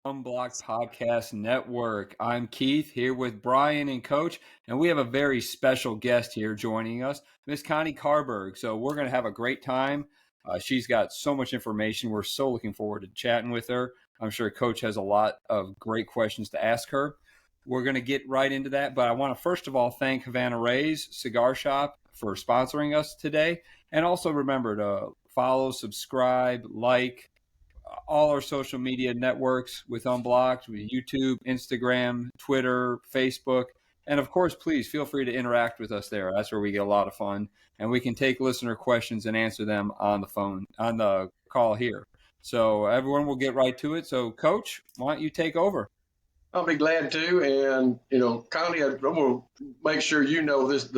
Unblocked Podcast Network. I'm Keith here with Brian and Coach, and we have a very special guest here joining us, Miss Connie Carberg. So we're going to have a great time. She's got so much information. We're so looking forward to chatting with her. I'm sure Coach has a lot of great questions to ask her. We're going to get right into that, but I want to first of all thank Havana Ray's Cigar Shop for sponsoring us today. And also remember to follow, subscribe, like all our social media networks with Unblocked, with YouTube, Instagram, Twitter, Facebook. And of course, please feel free to interact with us there. That's where we get a lot of fun. And we can take listener questions and answer them on the phone, on the call here. So everyone will get right to it. So Coach, why don't you take over? I'll be glad to. And, Connie, I'm going to make sure you know this,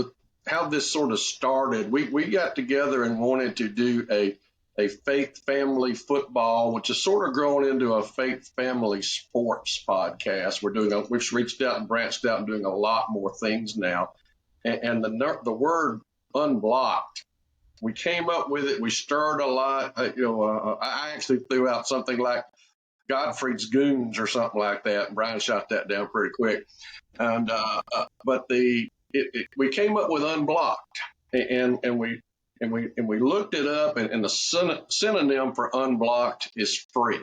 how this sort of started. We got together and wanted to do a faith family football, which has sort of grown into a faith family sports podcast. We've reached out and branched out and doing a lot more things now. And the word unblocked, we came up with it. We stirred a lot. I actually threw out something like Godfrey's Goons or something like that. Brian shot that down pretty quick. And but we came up with Unblocked, and we looked it up, and the synonym for unblocked is free.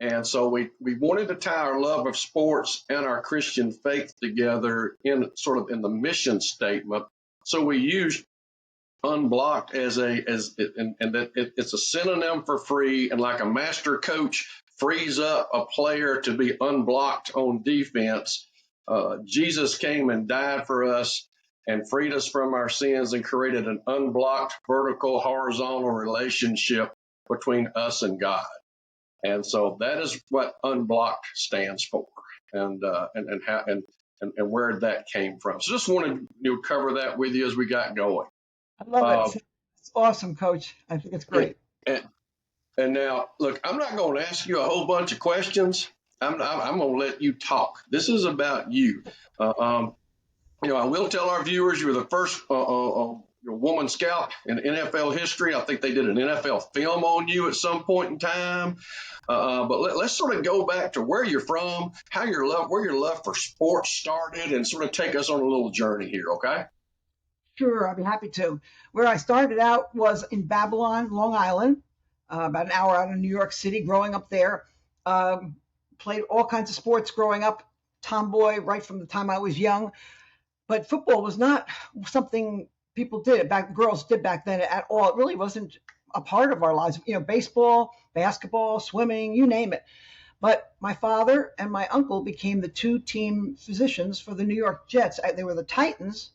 And so we wanted to tie our love of sports and our Christian faith together in the mission statement. So we used unblocked it's a synonym for free, and like a master coach frees up a player to be unblocked on defense, Jesus came and died for us and freed us from our sins and created an unblocked vertical horizontal relationship between us and God. And so that is what unblocked stands for, and where that came from. So just wanted to cover that with you as we got going. I love it. It's awesome, Coach. I think it's great. And now, look, I'm not going to ask you a whole bunch of questions. I'm going to let you talk. This is about you. I will tell our viewers you were the first woman scout in NFL history. I think they did an NFL film on you at some point in time. But let's sort of go back to where you're from, where your love for sports started, and sort of take us on a little journey here, okay? Sure, I'd be happy to. Where I started out was in Babylon, Long Island, about an hour out of New York City, growing up there. Played all kinds of sports growing up, tomboy right from the time I was young. But football was not something girls did back then at all. It really wasn't a part of our lives. Baseball, basketball, swimming, you name it. But my father and my uncle became the two team physicians for the New York Jets. They were the Titans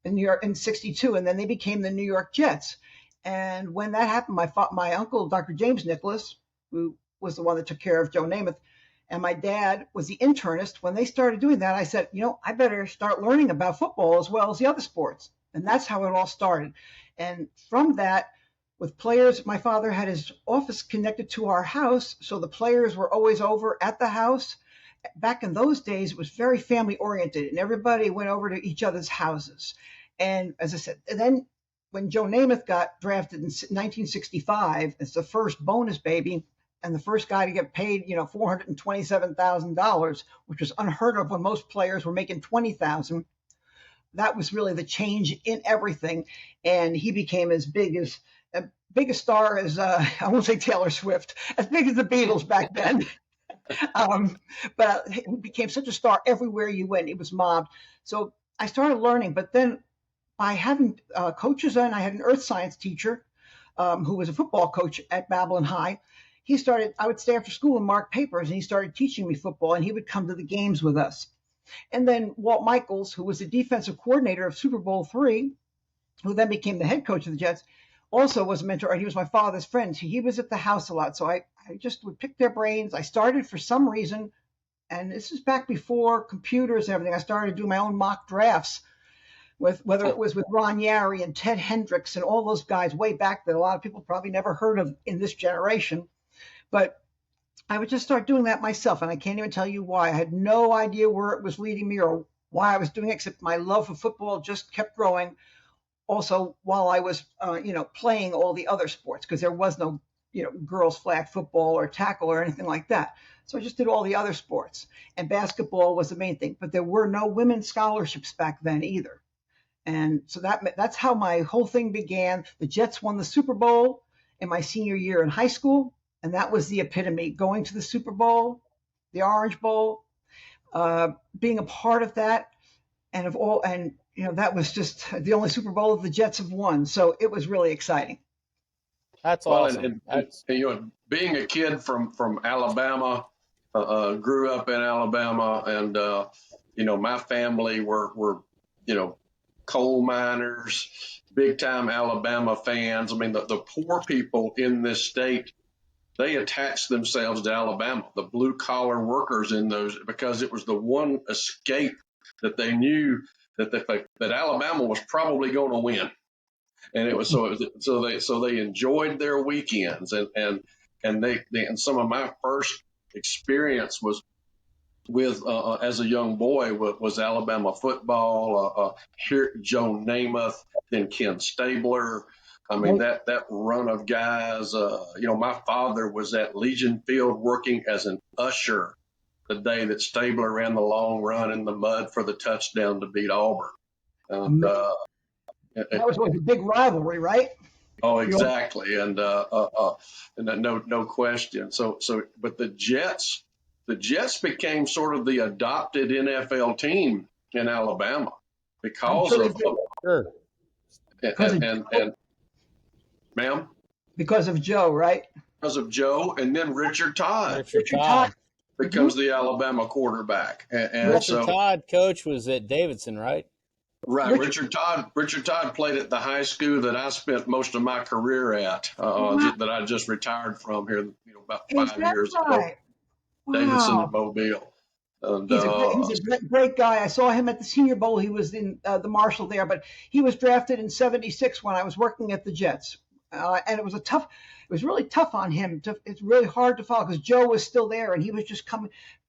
in New York in '62, and then they became the New York Jets. And when that happened, my uncle, Dr. James Nicholas, who was the one that took care of Joe Namath, and my dad was the internist. When they started doing that, I said, I better start learning about football as well as the other sports. And that's how it all started. And from that, with players, my father had his office connected to our house, so the players were always over at the house. Back in those days, it was very family oriented, and everybody went over to each other's houses. And as I said, and then when Joe Namath got drafted in 1965 as the first bonus baby and the first guy to get paid, $427,000, which was unheard of when most players were making $20,000. That was really the change in everything, and he became as big a star as I won't say Taylor Swift, as big as the Beatles back then. But he became such a star everywhere you went. It was mobbed. So I started learning, but then by having coaches, and I had an earth science teacher who was a football coach at Babylon High. I would stay after school and mark papers, and he started teaching me football, and he would come to the games with us. And then Walt Michaels, who was the defensive coordinator of Super Bowl III, who then became the head coach of the Jets, also was a mentor, and he was my father's friend. He was at the house a lot, so I just would pick their brains. I started for some reason, and this is back before computers and everything. I started doing my own mock drafts, whether it was with Ron Yary and Ted Hendricks and all those guys way back that a lot of people probably never heard of in this generation. But I would just start doing that myself, and I can't even tell you why. I had no idea where it was leading me or why I was doing it, except my love for football just kept growing. Also, while I was, playing all the other sports, because there was no girls flag football or tackle or anything like that. So I just did all the other sports, and basketball was the main thing. But there were no women's scholarships back then either. And so that's how my whole thing began. The Jets won the Super Bowl in my senior year in high school, and that was the epitome. Going to the Super Bowl, the Orange Bowl, being a part of that, and that was just the only Super Bowl the Jets have won. So it was really exciting. That's awesome. And being a kid from Alabama, grew up in Alabama, and my family were coal miners, big time Alabama fans. I mean, the poor people in this state, they attached themselves to Alabama, the blue collar workers in those, because it was the one escape that they knew that Alabama was probably going to win. And it was so they enjoyed their weekends, and some of my first experience was with as a young boy was Alabama football. Here Joe Namath, then Ken Stabler. I mean that run of guys. My father was at Legion Field working as an usher the day that Stabler ran the long run in the mud for the touchdown to beat Auburn. And that was always a big rivalry, right? Oh, exactly, and no question. But the Jets became sort of the adopted NFL team in Alabama because of sure. And ma'am, because of Joe, right? Because of Joe, and then Richard Todd. Richard Todd becomes the Alabama quarterback, and Richard Todd, coach, was at Davidson, right? Right, Richard Todd played at the high school that I spent most of my career at, that I just retired from here, about 5 years ago. Davidson and Mobile. And, he's a great guy. I saw him at the Senior Bowl. He was in the Marshall there, but he was drafted in '76 when I was working at the Jets, and it was really tough on him. It's really hard to follow because Joe was still there and he was just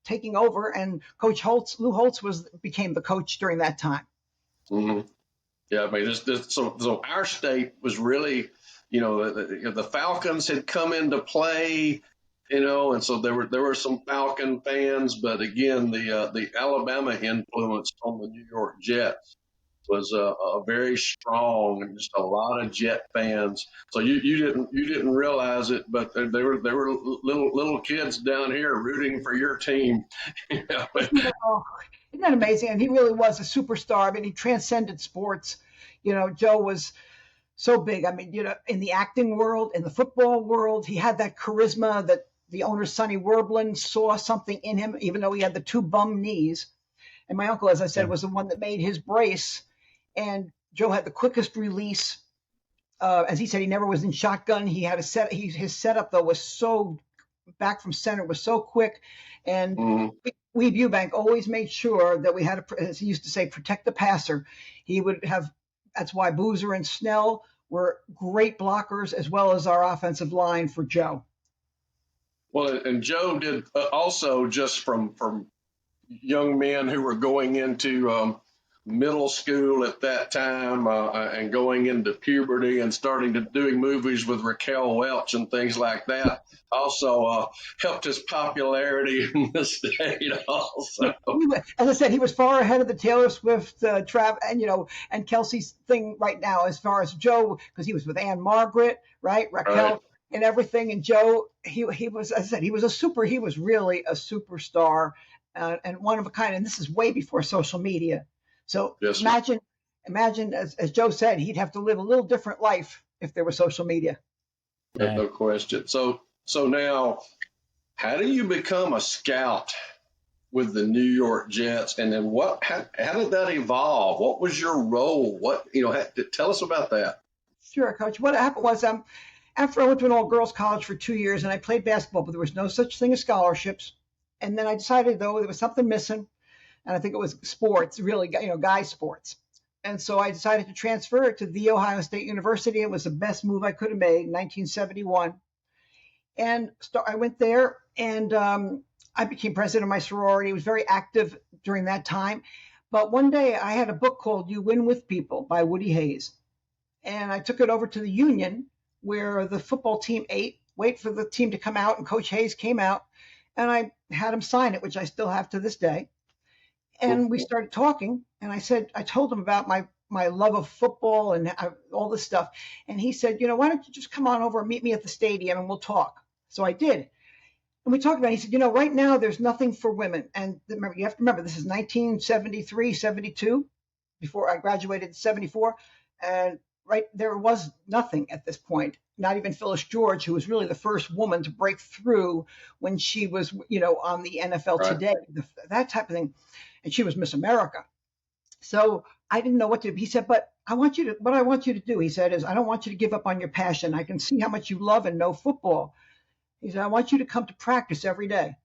taking over, and Coach Lou Holtz became the coach during that time. Mm-hmm. Yeah, I mean, so our state was really, the Falcons had come into play, and so there were some Falcon fans, but again, the Alabama influence on the New York Jets was a very strong, and just a lot of Jet fans. So you didn't realize it, but they were little kids down here rooting for your team. Isn't that amazing? And he really was a superstar. I mean, he transcended sports. Joe was so big. I mean, in the acting world, in the football world, he had that charisma that the owner, Sonny Werblin, saw something in him, even though he had the two bum knees. And my uncle, as I said, was the one that made his brace. And Joe had the quickest release. As he said, he never was in shotgun. He had his setup, though, was so back from center, was so quick. And we Eubank always made sure that we had, as he used to say, protect the passer. He would have, that's why Boozer and Snell were great blockers, as well as our offensive line for Joe. Well, and Joe did also, just from young men who were going into middle school at that time and going into puberty and starting to doing movies with Raquel Welch and things like that, also helped his popularity in the state also. As I said, he was far ahead of the Taylor Swift, and Kelsey's thing right now, as far as Joe, because he was with Anne Margaret, right? Raquel. Right. And everything. And Joe, he was, as I said, he was really a superstar and one of a kind. And this is way before social media. So yes, imagine as Joe said, he'd have to live a little different life if there was social media. No question. So now, how do you become a scout with the New York Jets? And then how did that evolve? What was your role? Tell us about that. Sure, Coach. What happened was, after I went to an all-girls college for 2 years and I played basketball, but there was no such thing as scholarships. And then I decided, though, there was something missing. And I think it was sports, really, guys sports. And so I decided to transfer it to The Ohio State University. It was the best move I could have made in 1971. And I went there and I became president of my sorority. I was very active during that time. But one day I had a book called You Win With People by Woody Hayes. And I took it over to the Union, where the football team ate wait for the team to come out, and Coach Hayes came out, and I had him sign it, which I still have to this day. And we started talking, and I told him about my love of football and all this stuff. And he said, why don't you just come on over and meet me at the stadium and we'll talk. So I did. And we talked about it. He said, right now there's nothing for women. And remember, you have to remember, this is 1973, 72, before I graduated in 74. And there was nothing at this point. Not even Phyllis George, who was really the first woman to break through when she was, on the NFL Today, that type of thing. And she was Miss America. So I didn't know what to do. He said, but what I want you to do, he said, is I don't want you to give up on your passion. I can see how much you love and know football. He said, I want you to come to practice every day.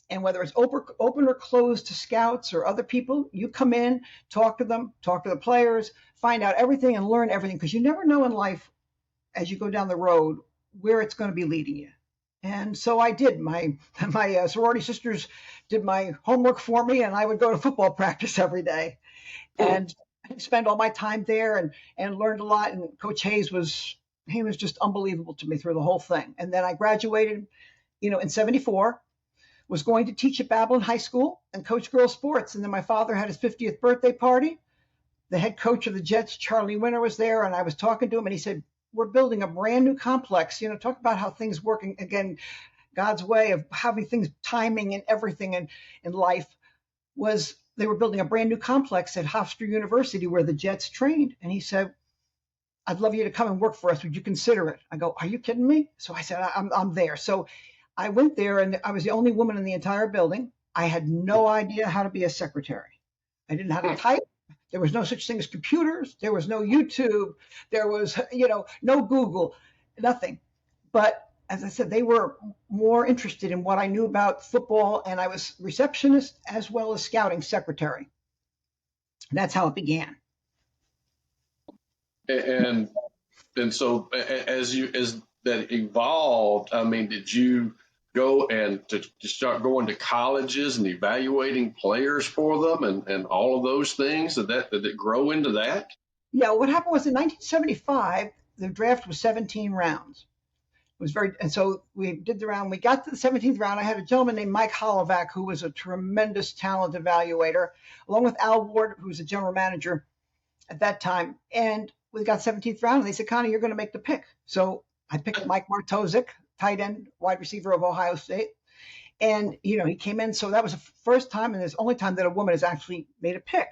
And whether it's open or closed to scouts or other people, you come in, talk to them, talk to the players, find out everything and learn everything. Because you never know in life, as you go down the road, where it's going to be leading you. And so I did. My sorority sisters did my homework for me, and I would go to football practice every day. And spend all my time there and learned a lot. And Coach Hayes was just unbelievable to me through the whole thing. And then I graduated, in 74, was going to teach at Babylon High School and coach girls sports. And then my father had his 50th birthday party. The head coach of the Jets, Charlie Winter, was there. And I was talking to him, and he said, we're building a brand new complex. Talk about how things work. Again, God's way of having things, timing and everything in life was they were building a brand new complex at Hofstra University where the Jets trained. And he said, I'd love you to come and work for us. Would you consider it? I go, are you kidding me? So I said, I'm there. So I went there, and I was the only woman in the entire building. I had no idea how to be a secretary. I didn't know how to type. There was no such thing as computers. There was no YouTube. There was, no Google, nothing. But as I said, they were more interested in what I knew about football, and I was receptionist as well as scouting secretary. That's how it began. And so as that evolved, I mean, did you go and to start going to colleges and evaluating players for them and all of those things? Did it grow into that? Yeah, what happened was in 1975, the draft was 17 rounds. It was and so we did the round. We got to the 17th round. I had a gentleman named Mike Holovac, who was a tremendous talent evaluator, along with Al Ward, who was a general manager at that time. And we got 17th round, and they said, Connie, you're going to make the pick. So I picked Mike Martosic, tight end, wide receiver of Ohio State. And, he came in. So that was the first time, and it's the only time that a woman has actually made a pick.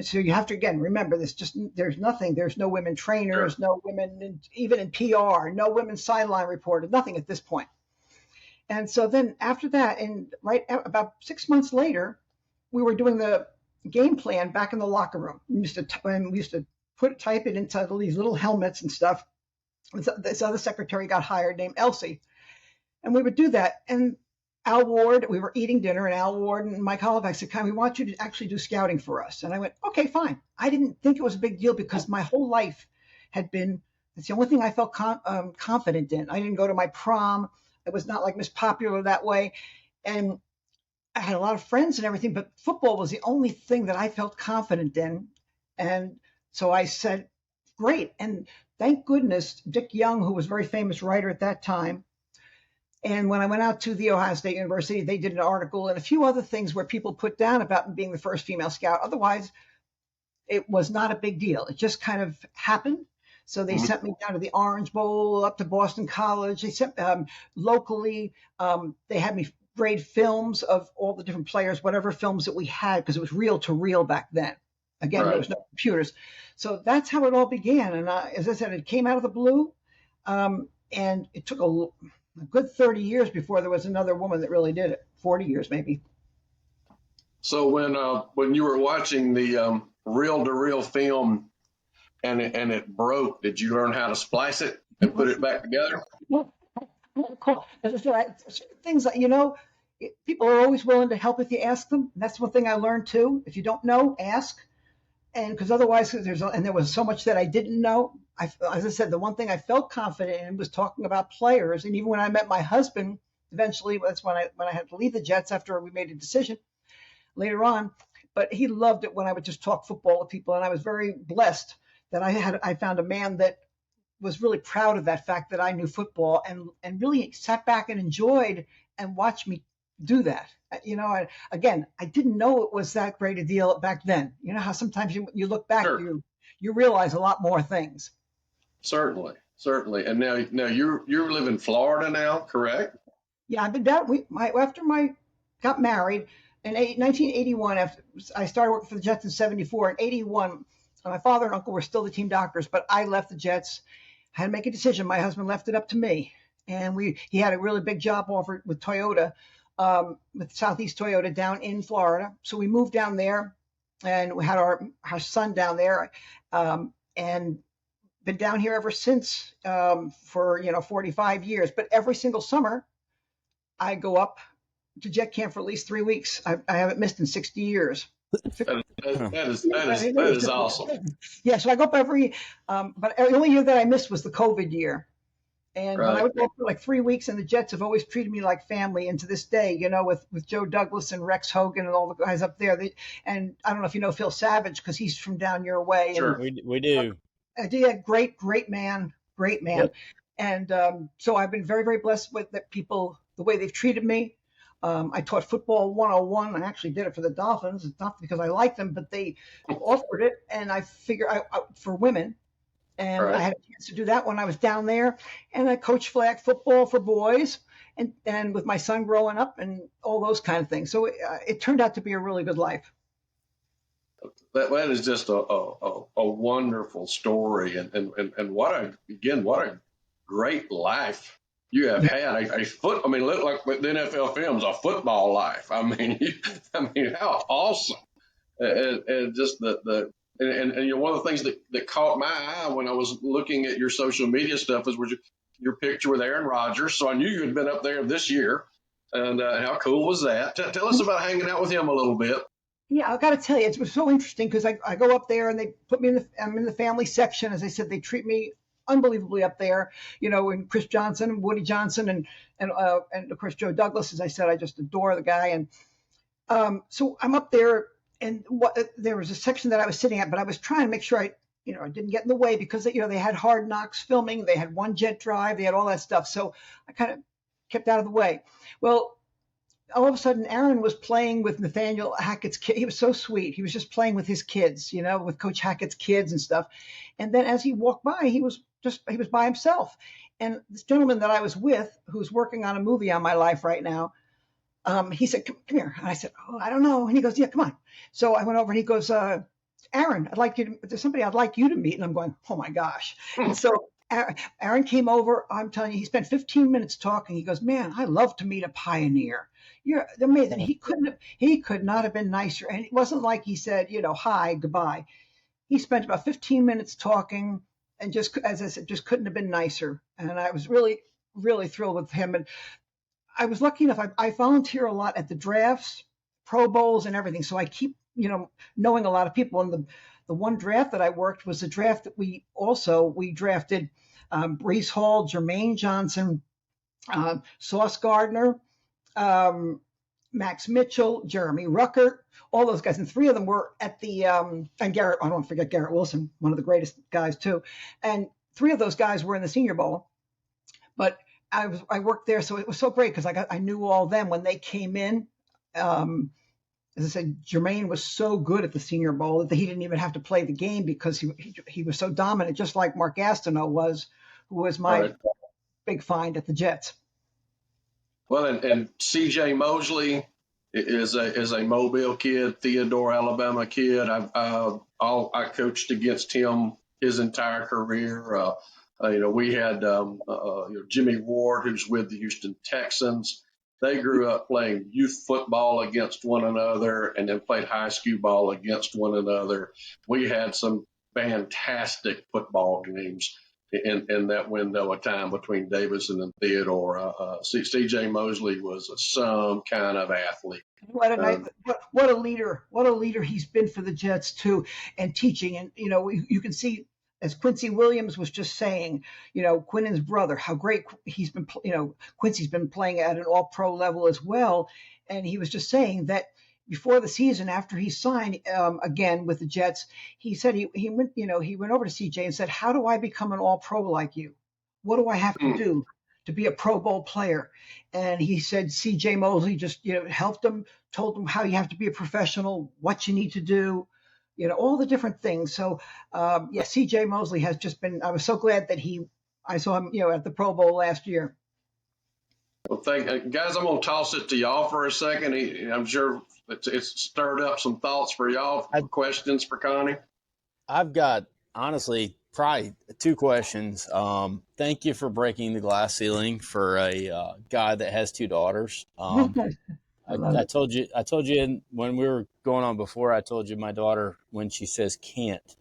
So you have to, again, remember this, there's nothing. There's no women trainers, no women, even in PR, no women sideline reporters, nothing at this point. And so then after that, and about 6 months later, we were doing the game plan back in the locker room. We used to type it inside these little helmets and stuff. This other secretary got hired named Elsie. And we would do that. And Al Ward, we were eating dinner, and Al Ward and Mike Holovac said, we want you to actually do scouting for us. And I went, okay, fine. I didn't think it was a big deal because my whole life had been, it's the only thing I felt confident in. I didn't go to my prom. I was not like Miss Popular that way. And I had a lot of friends and everything, but football was the only thing that I felt confident in. And so I said, great. And thank goodness, Dick Young, who was a very famous writer at that time, and when I went out to the Ohio State University, they did an article and a few other things where people put down about being the first female scout. Otherwise, it was not a big deal. It just kind of happened. So they sent me down to the Orange Bowl, up to Boston College. They sent locally. They had me grade films of all the different players, whatever films that we had, because it was reel to reel back then. Again, There was no computers. So that's how it all began. And as I said, it came out of the blue. And it took a good 30 years before there was another woman that really did it. 40 years, maybe. So when you were watching the reel-to-reel film and it broke, did you learn how to splice it and put it back together? Cool. As I said, things like, people are always willing to help if you ask them. And that's one thing I learned too. If you don't know, ask. And because otherwise, there was so much that I didn't know. As I said, the one thing I felt confident in was talking about players. And even when I met my husband, eventually, that's when I had to leave the Jets after we made a decision later on. But he loved it when I would just talk football with people. And I was very blessed that I found a man that was really proud of that fact that I knew football and really sat back and enjoyed and watched me do that. Again, I didn't know it was that great a deal back then. You know how sometimes you look back, Sure. you realize a lot more things. Certainly. And now you live in Florida now, correct? Yeah, I've been down. After my got married in 1981. After I started working for the Jets in '74. In '81, my father and uncle were still the team doctors, but I left the Jets. I had to make a decision. My husband left it up to me, and he had a really big job offer with Toyota, with Southeast Toyota down in Florida. So we moved down there, and we had our son down there, and been down here ever since, for 45 years. But every single summer, I go up to Jet Camp for at least 3 weeks. I haven't missed in 60 years. That is awesome. Yeah, so I go up every, but the only year that I missed was the COVID year. And Right. I would go for like 3 weeks, and the Jets have always treated me like family. And to this day, with Joe Douglas and Rex Hogan and all the guys up there. And I don't know if you know Phil Savage, because he's from down your way. Sure. We do. Great man. Yep. And so I've been very, very blessed with the people, the way they've treated me. I taught football 101. I actually did it for the Dolphins. It's not because I liked them, but they offered it, and I figured for women. And Right. I had a chance to do that when I was down there. And I coached flag football for boys, and with my son growing up and all those kind of things. So it turned out to be a really good life. That is just a wonderful story, and what a great life you have had. I mean, look like the NFL films, a football life. I mean, how awesome! And just and one of the things that caught my eye when I was looking at your social media stuff was your picture with Aaron Rodgers. So I knew you had been up there this year, and how cool was that? Tell us about hanging out with him a little bit. Yeah, I got to tell you, it was so interesting because I go up there and they put me I'm in the family section. As I said, they treat me unbelievably up there, and Chris Johnson, Woody Johnson, and of course Joe Douglas. As I said, I just adore the guy. And so I'm up there, and there was a section that I was sitting at, but I was trying to make sure I didn't get in the way, because they had Hard Knocks filming, they had One Jet Drive, they had all that stuff. So I kind of kept out of the way. Well, all of a sudden, Aaron was playing with Nathaniel Hackett's kid. He was so sweet. He was just playing with his kids, with Coach Hackett's kids and stuff. And then as he walked by, he was by himself. And this gentleman that I was with, who's working on a movie on my life right now, he said, come here. And I said, oh, I don't know. And he goes, yeah, come on. So I went over and he goes, Aaron, there's somebody I'd like you to meet. And I'm going, oh my gosh. And so Aaron came over. I'm telling you, he spent 15 minutes talking. He goes, man, I love to meet a pioneer. You're amazing. He could not have been nicer. And it wasn't like he said, hi, goodbye. He spent about 15 minutes talking, and just, as I said, just couldn't have been nicer. And I was really, really thrilled with him. And I was lucky enough. I volunteer a lot at the drafts, Pro Bowls, and everything. So I keep, knowing a lot of people. And the one draft that I worked was the draft that we drafted Brees Hall, Jermaine Johnson, Sauce Gardner, Max Mitchell, Jeremy Ruckert, all those guys. And three of them were at the, and Garrett, I don't forget Garrett Wilson, one of the greatest guys too. And three of those guys were in the Senior Bowl. But I worked there, so it was so great because I knew all of them when they came in. As I said, Jermaine was so good at the Senior Bowl that he didn't even have to play the game because he was so dominant, just like Mark Gastineau was, who was my big find at the Jets. Well, and C.J. Mosley is a Mobile kid, Theodore, Alabama kid. I coached against him his entire career. We had Jimmy Ward, who's with the Houston Texans. They grew up playing youth football against one another and then played high school ball against one another. We had some fantastic football games in that window of time between Davidson and Theodore. C.J. Mosley was some kind of athlete. What a leader! What a leader he's been for the Jets too, and teaching. And you can see, as Quincy Williams was just saying, Quinnen's brother, how great he's been. Quincy's been playing at an all-pro level as well, and he was just saying that before the season, after he signed again with the Jets, he said he went, he went over to CJ and said, "How do I become an All-Pro like you? What do I have to do to be a Pro Bowl player?" And he said CJ Mosley just helped him, told him how you have to be a professional, what you need to do, all the different things. So yeah, CJ Mosley has just been. I was so glad that I saw him, at the Pro Bowl last year. Well, guys, I'm going to toss it to y'all for a second. I'm sure it's stirred up some thoughts for y'all, questions for Connie. I've got, honestly, probably 2 questions. Thank you for breaking the glass ceiling for a guy that has 2 daughters. I told you when we were going on before, I told you my daughter, when she says can't,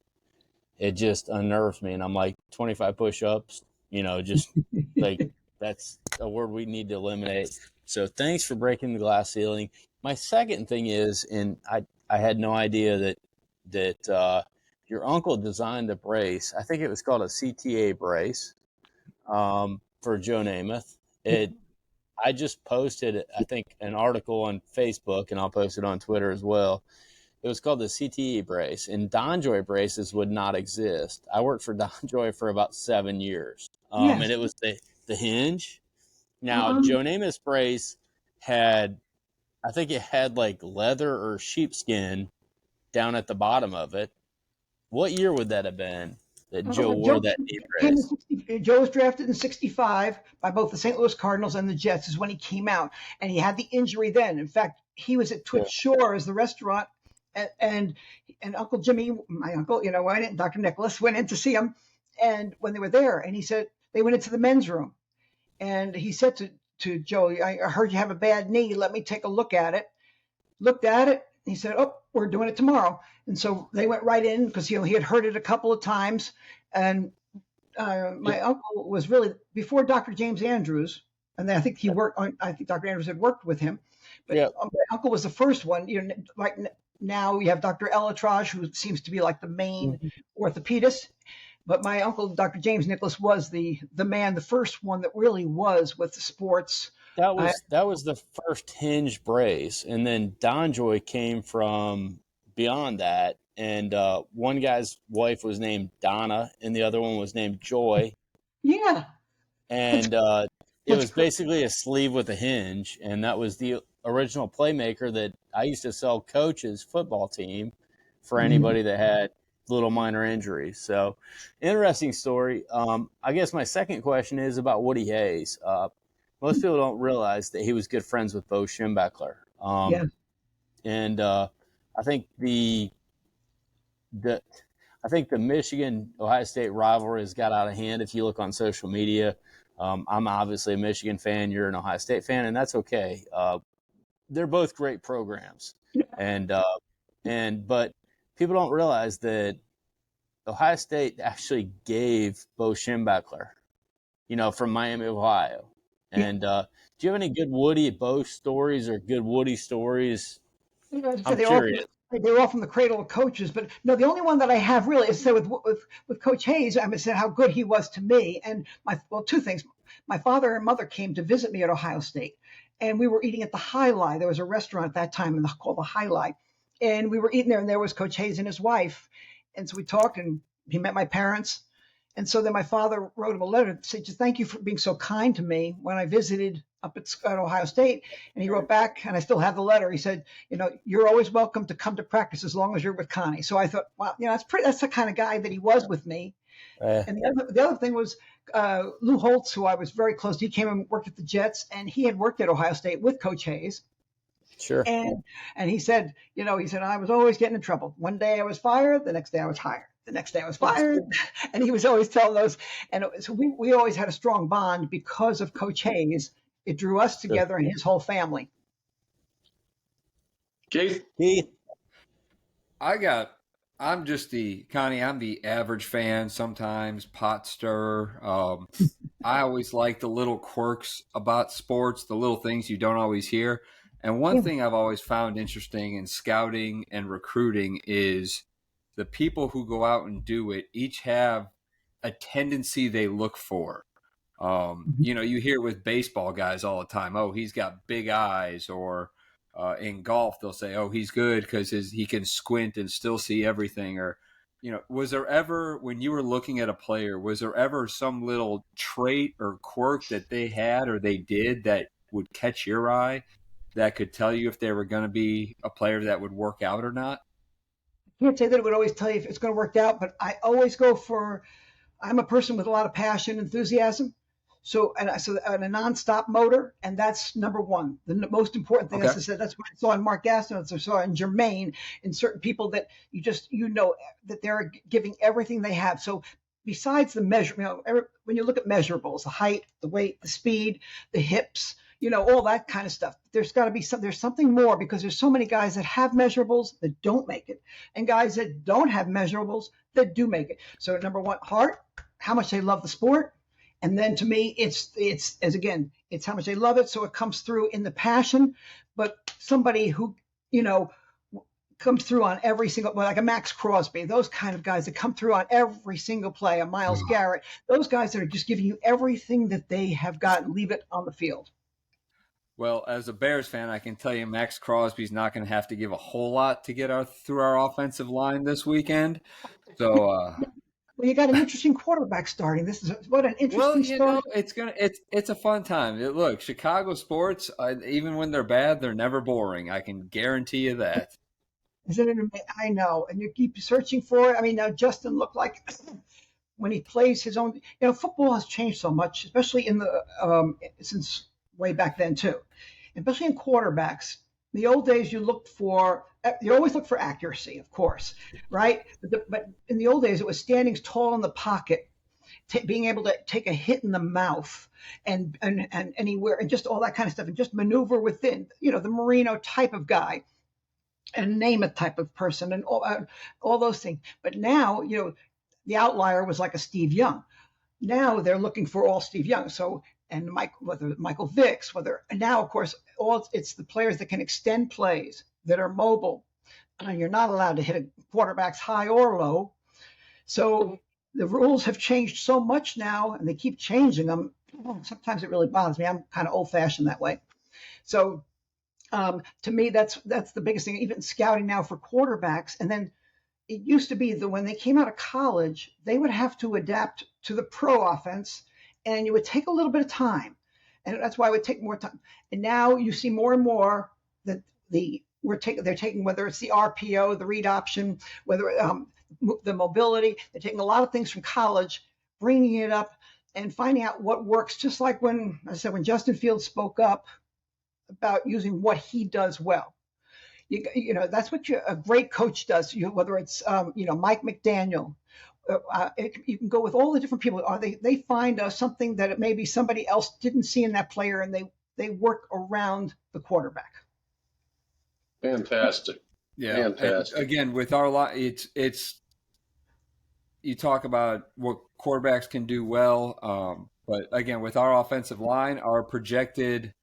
it just unnerves me. And I'm like, 25 push-ups, just like, that's a word we need to eliminate. So thanks for breaking the glass ceiling. My second thing is, and I had no idea that your uncle designed the brace. I think it was called a CTA brace for Joe Namath. I just posted, I think, an article on Facebook, and I'll post it on Twitter as well. It was called the CTE brace, and DonJoy braces would not exist. I worked for DonJoy for about 7 years, Yes. and it was the hinge. Now, Joe Namath's brace I think it had like leather or sheepskin down at the bottom of it. What year would that have been that Joe wore that knee brace? Joe was drafted in '65 by both the St. Louis Cardinals and the Jets is when he came out, and he had the injury then. In fact, he was at Twitch Shores, the restaurant, and Uncle Jimmy, my uncle, Dr. Nicholas went in to see him, and when they were there, and he said they went into the men's room, and he said to Joe, "I heard you have a bad knee. Let me take a look at it." Looked at it. He said, "Oh, we're doing it tomorrow." And so they went right in because he had heard it a couple of times. And my uncle was really before Dr. James Andrews, and then I think I think Dr. Andrews had worked with him, but my uncle was the first one. Like now we have Dr. Elatrage, who seems to be like the main orthopedist. But my uncle, Dr. James Nicholas, was the man, the first one that really was with the sports. That was the first hinge brace, and then DonJoy came from beyond that. And one guy's wife was named Donna, and the other one was named Joy. Yeah. And it was basically a sleeve with a hinge, and that was the original playmaker that I used to sell Coach's football team for anybody that had little minor injuries. So, interesting story. I guess my second question is about Woody Hayes. Most people don't realize that he was good friends with Bo Schembechler. And I think the Michigan-Ohio State rivalry has got out of hand. If you look on social media, I'm obviously a Michigan fan. You're an Ohio State fan, and that's okay. They're both great programs, but people don't realize that Ohio State actually gave Bo Schembechler, from Miami, Ohio. And do you have any good Woody Bo stories or good Woody stories? I'm curious. They were all from the cradle of coaches, but no, the only one that I have really is with Coach Hayes. I said how good he was to me, and 2 things. My father and mother came to visit me at Ohio State, and we were eating at the High Lie. There was a restaurant at that time called the High Lie, and we were eating there, and there was Coach Hayes and his wife, and so we talked, and he met my parents. And so then my father wrote him a letter to say, just thank you for being so kind to me when I visited up at Ohio State. And he wrote back, and I still have the letter. He said, you're always welcome to come to practice as long as you're with Connie. So I thought, wow, that's the kind of guy that he was with me. And the other thing was Lou Holtz, who I was very close to. He came and worked at the Jets, and he had worked at Ohio State with Coach Hayes. Sure. And he said, I was always getting in trouble. One day I was fired, the next day I was hired. The next day I was fired, and he was always telling those. And so we always had a strong bond because of Coach Hayes. It drew us together and his whole family. Keath? I'm just Connie, I'm the average fan, sometimes pot stir. I always like the little quirks about sports, the little things you don't always hear. And one thing I've always found interesting in scouting and recruiting is the people who go out and do it each have a tendency they look for. You hear with baseball guys all the time, oh, he's got big eyes, or in golf, they'll say, "Oh, he's good because he can squint and still see everything." Or, was there ever, when you were looking at a player, was there ever some little trait or quirk that they had or they did that would catch your eye that could tell you if they were going to be a player that would work out or not? I can't say that it would always tell you if it's going to work out, but I always go for. I'm a person with a lot of passion, enthusiasm. So and a nonstop motor, and that's number one. The most important thing, Okay. as I said, that's what I saw in Mark Gaston, as I saw in Jermaine, in certain people that you know that they're giving everything they have. So besides the measure, when you look at measurables, the height, the weight, the speed, the hips, all that kind of stuff. There's got to be there's something more, because there's so many guys that have measurables that don't make it, and guys that don't have measurables that do make it. So number one, heart, how much they love the sport. And then to me, it's how much they love it. So it comes through in the passion, but somebody who, comes through on every single, like a Max Crosby, those kind of guys that come through on every single play, a Myles Garrett, those guys that are just giving you everything that they have got and leave it on the field. Well, as a Bears fan, I can tell you Max Crosby's not going to have to give a whole lot to get through our offensive line this weekend. So, well, you got an interesting quarterback starting. This is what an interesting start. It's a fun time. Look, Chicago sports, even when they're bad, they're never boring. I can guarantee you that. Isn't it amazing? I know, and you keep searching for it. I mean, now Justin looked like when he plays his own. Football has changed so much, especially in the since way back then too, especially in quarterbacks. In the old days, you always look for accuracy, of course, right? But in the old days, it was standing tall in the pocket, being able to take a hit in the mouth and anywhere, and just all that kind of stuff, and just maneuver within, the Marino type of guy, and Namath type of person, and all those things. But now, the outlier was like a Steve Young. Now they're looking for all Steve Young. So, and whether Michael Vicks, and now, of course, it's the players that can extend plays, that are mobile. And you're not allowed to hit a quarterback's high or low. So the rules have changed so much now, and they keep changing them. Sometimes it really bothers me. I'm kind of old-fashioned that way. So to me, that's the biggest thing, even scouting now for quarterbacks. And then it used to be that when they came out of college, they would have to adapt to the pro offense, and it would take a little bit of time. And that's why it would take more time. And now you see more and more that they're taking, whether it's the RPO, the read option, whether the mobility, they're taking a lot of things from college, bringing it up and finding out what works. Just like when Justin Fields spoke up about using what he does well. That's what a great coach does. Whether it's Mike McDaniel, you can go with all the different people. They find something that maybe somebody else didn't see in that player, and they work around the quarterback. Fantastic. Yeah. Fantastic. And again, with our it's you talk about what quarterbacks can do well, but again, with our offensive line, our projected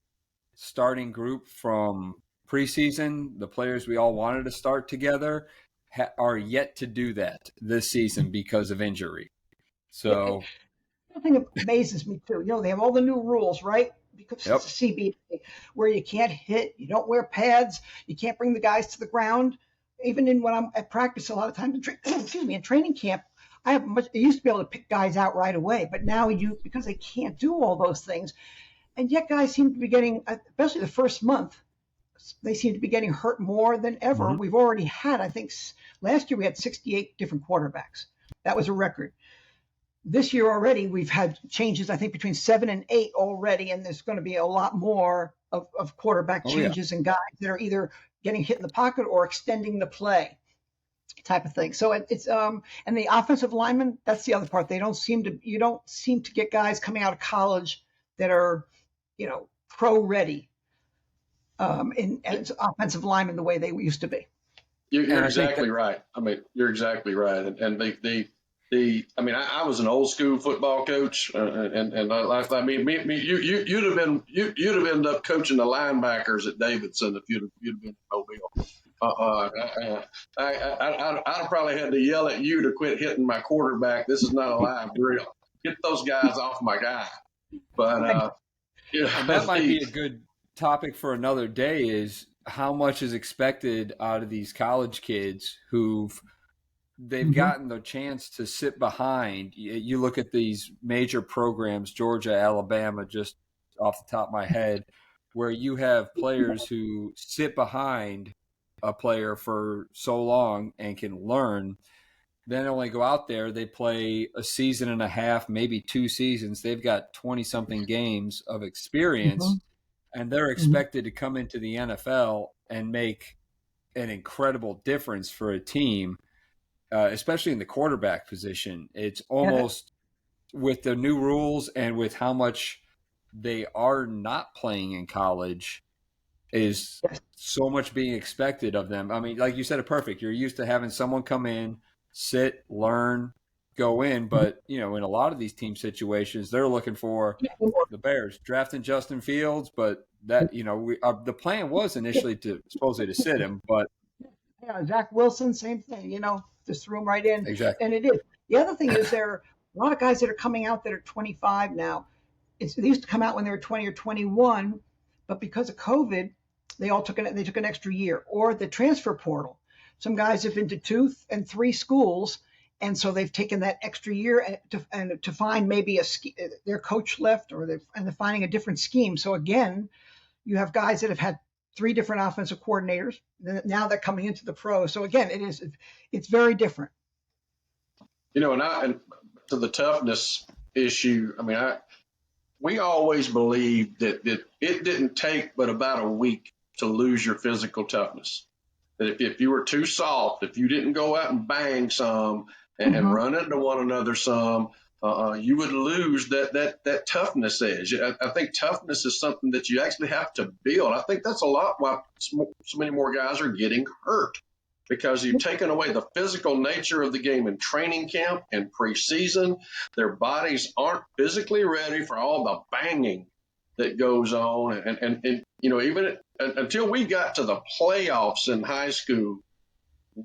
starting group from preseason, the players we all wanted to start together, are yet to do that this season because of injury. So the thing that amazes me too, they have all the new rules, right? Because it's a CBA, where you can't hit, you don't wear pads, you can't bring the guys to the ground. Even when I'm at practice, a lot of times in training camp, I used to be able to pick guys out right away, but now because they can't do all those things, and yet guys seem to be getting, especially the first month, they seem to be getting hurt more than ever. Mm-hmm. We've already had, I think, last year we had 68 different quarterbacks. That was a record. This year already, we've had changes, I think, between 7 and 8 already, and there's going to be a lot more of quarterback changes and guys that are either getting hit in the pocket or extending the play type of thing. So it's and the offensive linemen, that's the other part. You don't seem to get guys coming out of college that are, pro ready as offensive linemen the way they used to be. You're exactly right. I mean, you're exactly right. And I was an old school football coach, you'd have ended up coaching the linebackers at Davidson if you'd have been in Mobile. I'd probably had to yell at you to quit hitting my quarterback. This is not a live drill. Get those guys off my guy. But that might be a good topic for another day. Is how much is expected out of these college kids they've Mm-hmm. gotten the chance to sit behind. You look at these major programs, Georgia, Alabama, just off the top of my head, where you have players who sit behind a player for so long and can learn, then only go out there, they play a season and a half, maybe 2 seasons. They've got 20 something games of experience, and they're Mm-hmm. expected to come into the NFL and make an incredible difference for a team, especially in the quarterback position. It's Yeah. almost, with the new rules and with how much they are not playing in college, is Yes. so much being expected of them. I mean, like you said, it perfect. You're used to having someone come in, sit, learn, go in. But, in a lot of these team situations, they're looking for the Bears drafting Justin Fields. But that, the plan was initially supposedly to sit him. But Yeah, Zach Wilson, same thing, just threw him right in. exactly. And it is. The other thing is there are a lot of guys that are coming out that are 25 now. They used to come out when they were 20 or 21, but because of COVID, they took an extra year, or the transfer portal. Some guys have been to 2 and 3 schools, and so they've taken that extra year to find maybe their coach left, or they're finding a different scheme. So again, you have guys that have had 3 different offensive coordinators. Now they're coming into the pros. So again, it's very different. And to the toughness issue, I mean, we always believed that it didn't take but about a week to lose your physical toughness. That if you were too soft, if you didn't go out and bang some and run into one another some, you would lose that toughness edge. I think toughness is something that you actually have to build. I think that's a lot why so many more guys are getting hurt, because you've taken away the physical nature of the game in training camp and preseason. Their bodies aren't physically ready for all the banging that goes on. And even until we got to the playoffs in high school,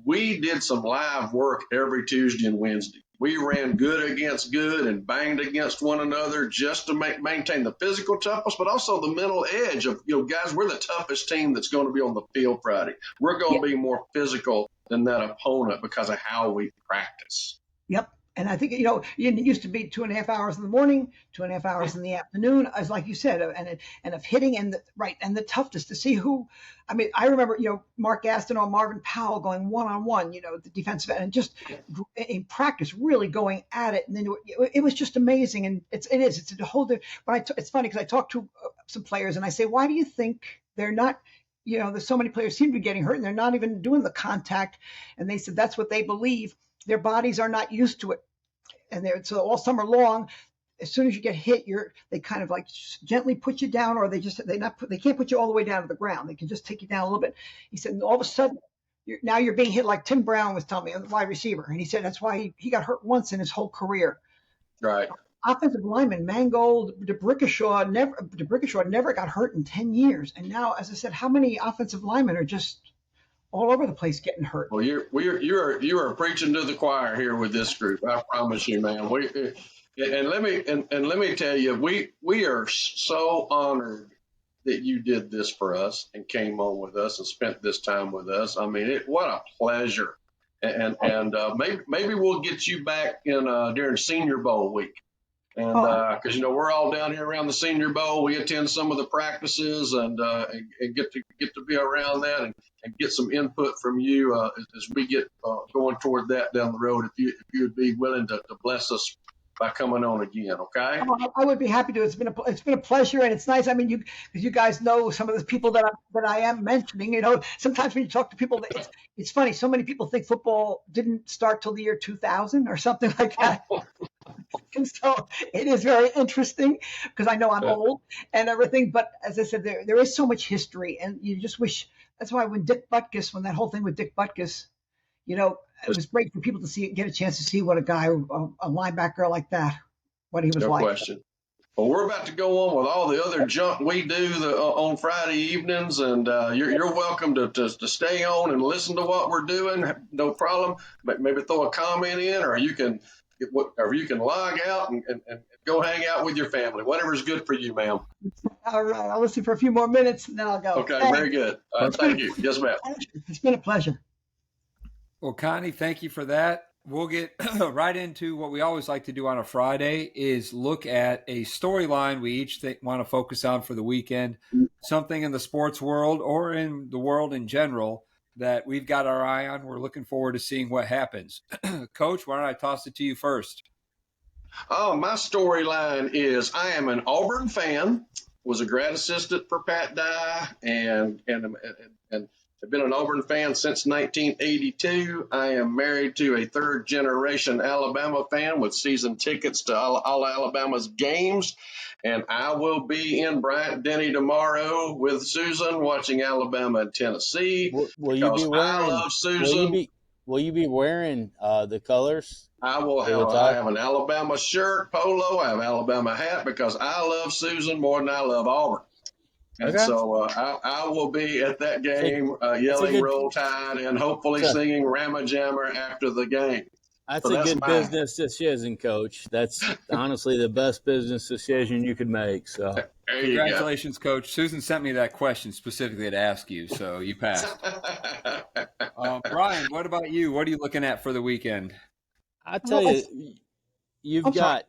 we did some live work every Tuesday and Wednesday. We ran good against good and banged against one another just to maintain the physical toughness, but also the mental edge of, guys, we're the toughest team that's going to be on the field Friday. We're going to be more physical than that opponent because of how we practice. Yep. And I think, it used to be 2.5 hours in the morning, 2.5 hours in the afternoon, as like you said, and of hitting and the toughness to see who. I mean, I remember, Mark Gaston or Marvin Powell going one-on-one, the defensive end, and just in practice really going at it. And then it was just amazing. And it's a whole different, but it's funny because I talked to some players and I say, why do you think they're not, there's so many players seem to be getting hurt and they're not even doing the contact. And they said that's what they believe. Their bodies are not used to it, and so all summer long, as soon as you get hit, they kind of like gently put you down, or they can't put you all the way down to the ground. They can just take you down a little bit. He said, and all of a sudden, now you're being hit like Tim Brown was telling me, the wide receiver, and he said that's why he got hurt once in his whole career. Right. Offensive lineman Mangold, DeBrickashaw never got hurt in 10 years, and now, as I said, how many offensive linemen are just all over the place getting hurt? Well, you are preaching to the choir here with this group. I promise you, man. Let me tell you, we are so honored that you did this for us and came on with us and spent this time with us. I mean, what a pleasure. And maybe we'll get you back in during Senior Bowl week. And because we're all down here around the Senior Bowl, we attend some of the practices and get to be around that and get some input from you as we get going toward that down the road. If you would be willing to bless us by coming on again, okay? I would be happy to. It's been a pleasure, and it's nice. I mean, because you guys know some of the people that I am mentioning. Sometimes when you talk to people, it's funny. So many people think football didn't start till the year 2000 or something like that. And so it is very interesting because I know I'm old and everything. But as I said, there is so much history, and you just wish. That's why when that whole thing with Dick Butkus, it was great for people to get a chance to see what a linebacker like that, what he was like. No question. Well, we're about to go on with all the other junk we do on Friday evenings, and you're welcome to stay on and listen to what we're doing. No problem. Maybe throw a comment in, or you can or you can log out and go hang out with your family. Whatever's good for you, ma'am. All right. I'll listen for a few more minutes and then I'll go. Okay, Thanks. very good. Thank you. Yes, ma'am. It's been a pleasure. Well, Connie, thank you for that. We'll get right into what we always like to do on a Friday is look at a storyline we each want to focus on for the weekend, something in the sports world or in the world in general that we've got our eye on. We're looking forward to seeing what happens. Coach, why don't I toss it to you first? Oh, my storyline is I am an Auburn fan, was a grad assistant for Pat Dye, and I've been an Auburn fan since 1982. I am married to a third generation Alabama fan with season tickets to all Alabama's games. And I will be in Bryant Denny tomorrow with Susan watching Alabama and Tennessee. Will you be wearing? I love Susan. Will you be wearing the colors? I have an Alabama shirt, polo. I have an Alabama hat because I love Susan more than I love Auburn. And so I will be at that game yelling Roll Tide and hopefully singing Rama Jammer after the game. That's a good business decision, Coach. That's honestly the best business decision you could make. So congratulations, Coach. Susan sent me that question specifically to ask you, so you passed. Brian, what about you? What are you looking at for the weekend? I tell you, you've got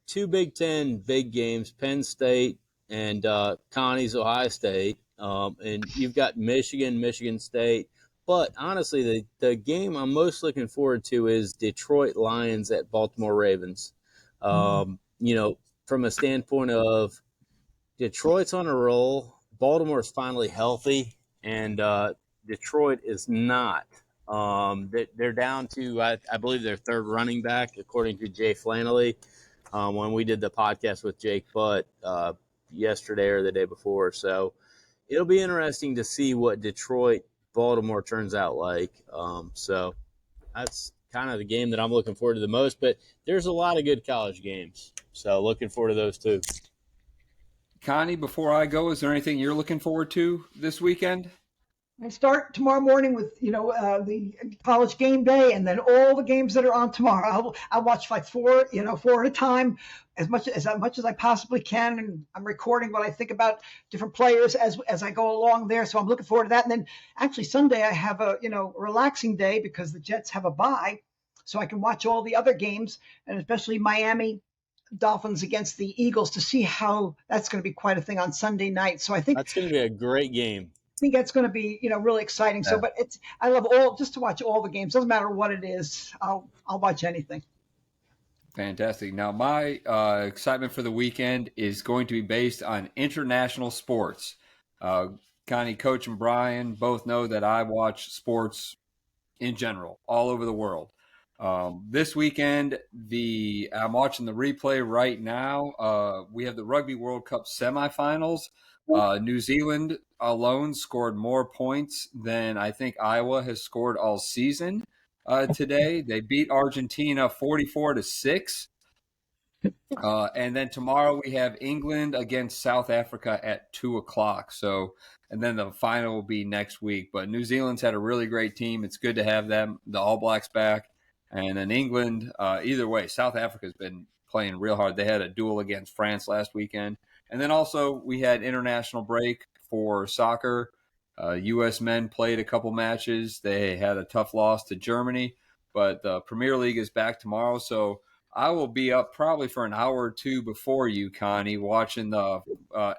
two Big Ten big games, Penn State and Connie's Ohio State, and you've got Michigan State. But honestly, the game I'm most looking forward to is Detroit Lions at Baltimore Ravens. From a standpoint of Detroit's on a roll, Baltimore's finally healthy, and Detroit is not. They're down to, I believe, their third running back, according to Jay Flannelly, when we did the podcast with Jake Butt yesterday or the day before. So it'll be interesting to see what Baltimore turns out like. So that's kind of the game that I'm looking forward to the most. But there's a lot of good college games, so looking forward to those too. Connie, before I go, is there anything you're looking forward to this weekend? I start tomorrow morning with the college game day, and then all the games that are on tomorrow. I'll watch like four at a time, as much as I possibly can, and I'm recording what I think about different players as I go along there. So I'm looking forward to that. And then actually Sunday I have a relaxing day because the Jets have a bye, so I can watch all the other games, and especially Miami Dolphins against the Eagles to see how that's going to be quite a thing on Sunday night. So I think that's going to be a great game. I think that's going to be, really exciting. Yeah. So, but I love just to watch all the games. Doesn't matter what it is. I'll watch anything. Fantastic. Now, my excitement for the weekend is going to be based on international sports. Connie, Coach, and Brian both know that I watch sports in general all over the world. This weekend, I'm watching the replay right now. We have the Rugby World Cup semifinals. New Zealand alone scored more points than I think Iowa has scored all season today. They beat Argentina 44-6. And then tomorrow we have England against South Africa at 2:00. So, and then the final will be next week. But New Zealand's had a really great team. It's good to have them, the All Blacks, back. And then England, either way, South Africa's been playing real hard. They had a duel against France last weekend. And then also we had international break for soccer. U.S. men played a couple matches. They had a tough loss to Germany, but the Premier League is back tomorrow. So I will be up probably for an hour or two before you, Connie, watching the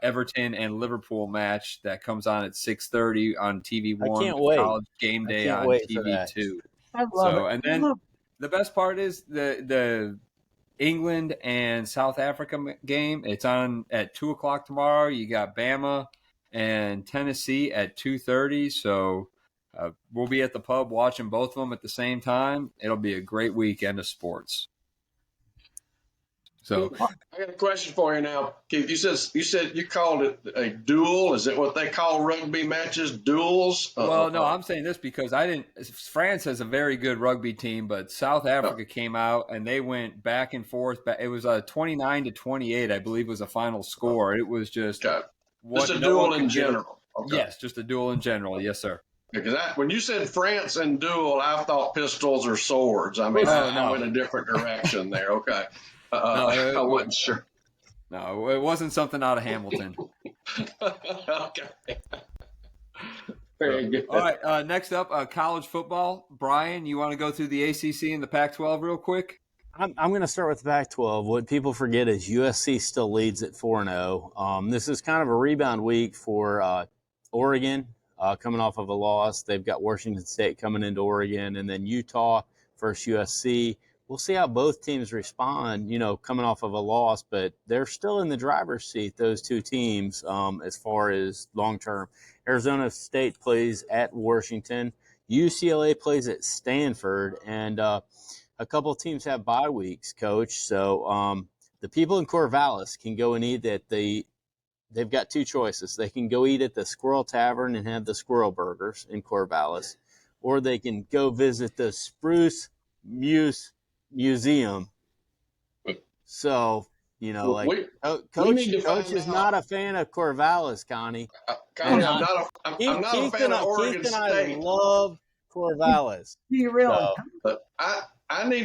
Everton and Liverpool match that comes on at 6:30 on TV1. I can't wait. College game day on TV2. I love it. And then the best part is the England and South Africa game. It's on at 2:00 tomorrow. You got Bama and Tennessee at 2:30. So we'll be at the pub watching both of them at the same time. It'll be a great weekend of sports. So I got a question for you now, Keith. You said you called it a duel. Is it what they call rugby matches, duels? Well, no, I'm saying this because France has a very good rugby team, but South Africa came out and they went back and forth. It was a 29-28, I believe, was the final score. It was just a duel in general. Okay. Yes, just a duel in general. Yes, sir. Because when you said France and duel, I thought pistols or swords. I mean, Oh, I no. went a different direction there. Okay. No, I wasn't sure. No, it wasn't something out of Hamilton. Okay. Very good. All right, next up, college football. Brian, you want to go through the ACC and the Pac-12 real quick? I'm going to start with the Pac-12. What people forget is USC still leads at 4-0. This is kind of a rebound week for Oregon, coming off of a loss. They've got Washington State coming into Oregon, and then Utah versus USC. We'll see how both teams respond, coming off of a loss, but they're still in the driver's seat, those two teams, as far as long-term. Arizona State plays at Washington. UCLA plays at Stanford, and a couple of teams have bye weeks, Coach. So the people in Corvallis can go and eat at they've got two choices. They can go eat at the Squirrel Tavern and have the squirrel burgers in Corvallis, or they can go visit the Spruce Museum. So, Coach is not a fan of Corvallis, Connie. Connie, I'm not a fan of Oregon Keath and State. I love Corvallis. Do you really? So, But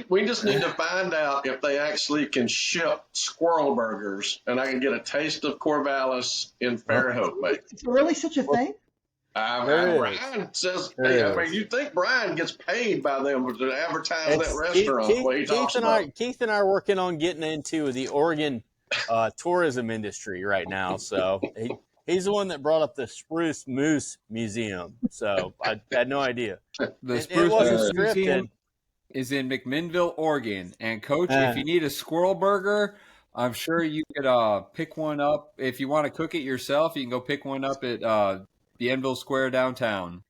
we just need to find out if they actually can ship squirrel burgers, and I can get a taste of Corvallis in Fairhope, mate. Is there really such a thing? Brian says, you think Brian gets paid by them to advertise that restaurant? Keath and I are working on getting into the Oregon tourism industry right now. So he's the one that brought up the Spruce Moose Museum. So I had no idea. The Spruce Moose Museum is in McMinnville, Oregon. And, Coach, if you need a squirrel burger, I'm sure you could pick one up. If you want to cook it yourself, you can go pick one up at the Enville Square downtown.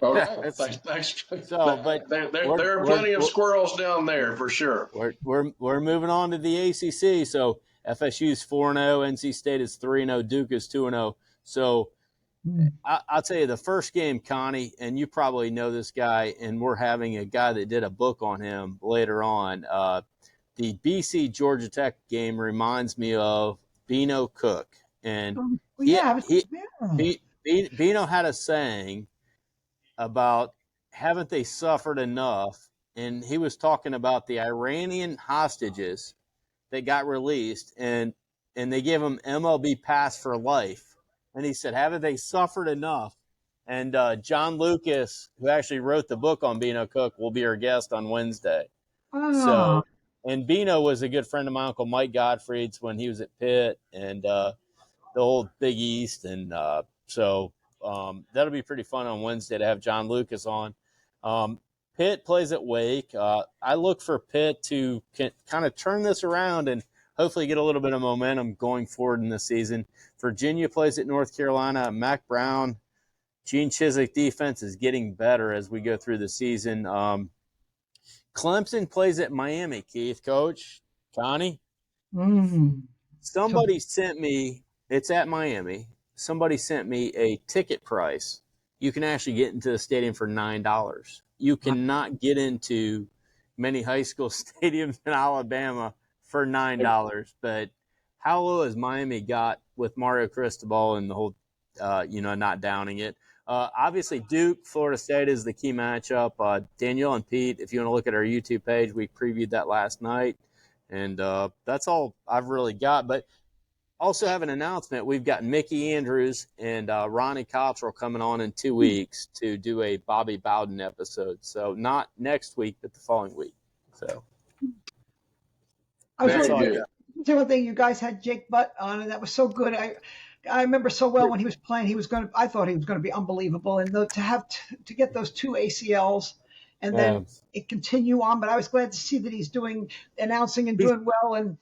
Okay. Thanks. So, but there are plenty of squirrels down there for sure. We're moving on to the ACC. So FSU's 4-0, NC State is 3-0, Duke is 2-0. So I'll tell you, the first game, Connie, and you probably know this guy, and we're having a guy that did a book on him later on. The BC Georgia Tech game reminds me of Bino Cook, and Bino had a saying about haven't they suffered enough, and he was talking about the Iranian hostages that got released, and they gave them MLB pass for life. And he said, haven't they suffered enough? And John Lucas, who actually wrote the book on Bino Cook, will be our guest on Wednesday. So, and Bino was a good friend of my Uncle Mike Gottfried's when he was at Pitt and the old Big East. And so that'll be pretty fun on Wednesday to have John Lucas on. Pitt plays at Wake. I look for Pitt to kind of turn this around and hopefully get a little bit of momentum going forward in the season. Virginia plays at North Carolina. Mac Brown, Gene Chizik defense is getting better as we go through the season. Clemson plays at Miami, Keith, Coach. Connie? Somebody sent me, it's at Miami, somebody sent me a ticket price. You can actually get into the stadium for $9. You cannot get into many high school stadiums in Alabama for $9. But how low has Miami got with Mario Cristobal and the whole, not downing it? Obviously, Duke, Florida State is the key matchup. Danielle and Pete, if you want to look at our YouTube page, we previewed that last night. And that's all I've really got. But also have an announcement. We've got Mickey Andrews and Ronnie Cottrell coming on in 2 weeks to do a Bobby Bowden episode. So not next week, but the following week. So I was really good. One thing, you guys had Jake Butt on, and that was so good. I remember so well when he was playing. I thought he was going to be unbelievable, and to get those 2 ACLs, and then it continue on. But I was glad to see that he's announcing and doing well. And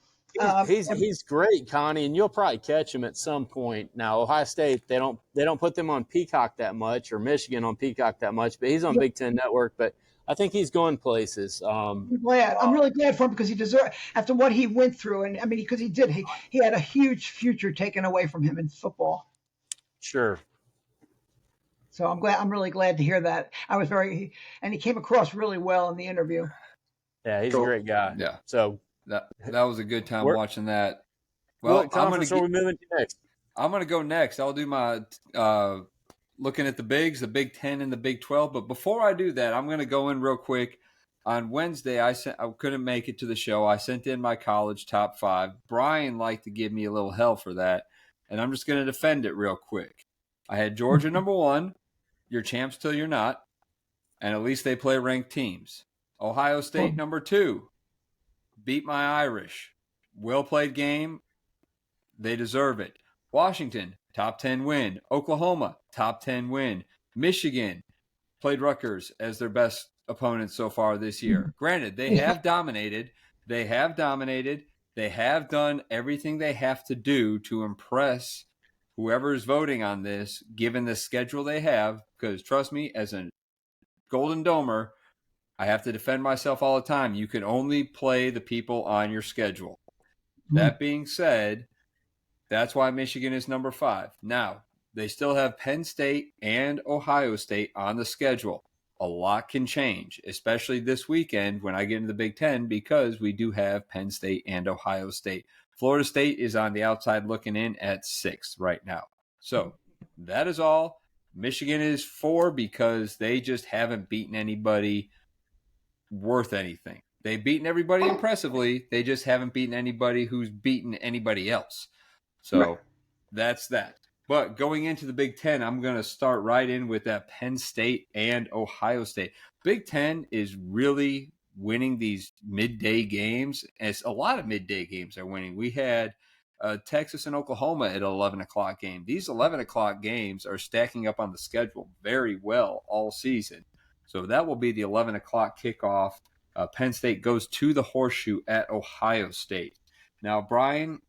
he's great, Connie, and you'll probably catch him at some point. Now, Ohio State, they don't put them on Peacock that much, or Michigan on Peacock that much, but he's on Big Ten Network. But I think he's going places. I'm glad. I'm really glad for him because he deserved after what he went through, and I mean because he had a huge future taken away from him in football. Sure. So I'm really glad to hear that. And he came across really well in the interview. Yeah, he's a great guy. Yeah. So that was a good time watching that. Well, what conference are we moving to next? I'm going to go next. I'll do my looking at the bigs, the Big 10 and the Big 12. But before I do that, I'm going to go in real quick. On Wednesday, I couldn't make it to the show. I sent in my college top 5. Brian liked to give me a little hell for that, and I'm just going to defend it real quick. I had Georgia number 1. You're champs till you're not, and at least they play ranked teams. Ohio State number 2. Beat my Irish. Well played game. They deserve it. Washington, top 10 win. Oklahoma, top 10 win. Michigan played Rutgers as their best opponent so far this year. Granted, they have dominated. They have done everything they have to do to impress whoever is voting on this, given the schedule they have. Because trust me, as a Golden Domer, I have to defend myself all the time. You can only play the people on your schedule. That being said, that's why Michigan is number 5. Now, they still have Penn State and Ohio State on the schedule. A lot can change, especially this weekend when I get into the Big Ten, because we do have Penn State and Ohio State. Florida State is on the outside looking in at 6th right now. So that is all. Michigan is 4 because they just haven't beaten anybody worth anything. They've beaten everybody impressively. They just haven't beaten anybody who's beaten anybody else. So that's that. But going into the Big Ten, I'm going to start right in with that Penn State and Ohio State. Big Ten is really winning these midday games, as a lot of midday games are winning. We had Texas and Oklahoma at an 11 o'clock game. These 11 o'clock games are stacking up on the schedule very well all season. So that will be the 11 o'clock kickoff. Penn State goes to the Horseshoe at Ohio State. Now, Brian,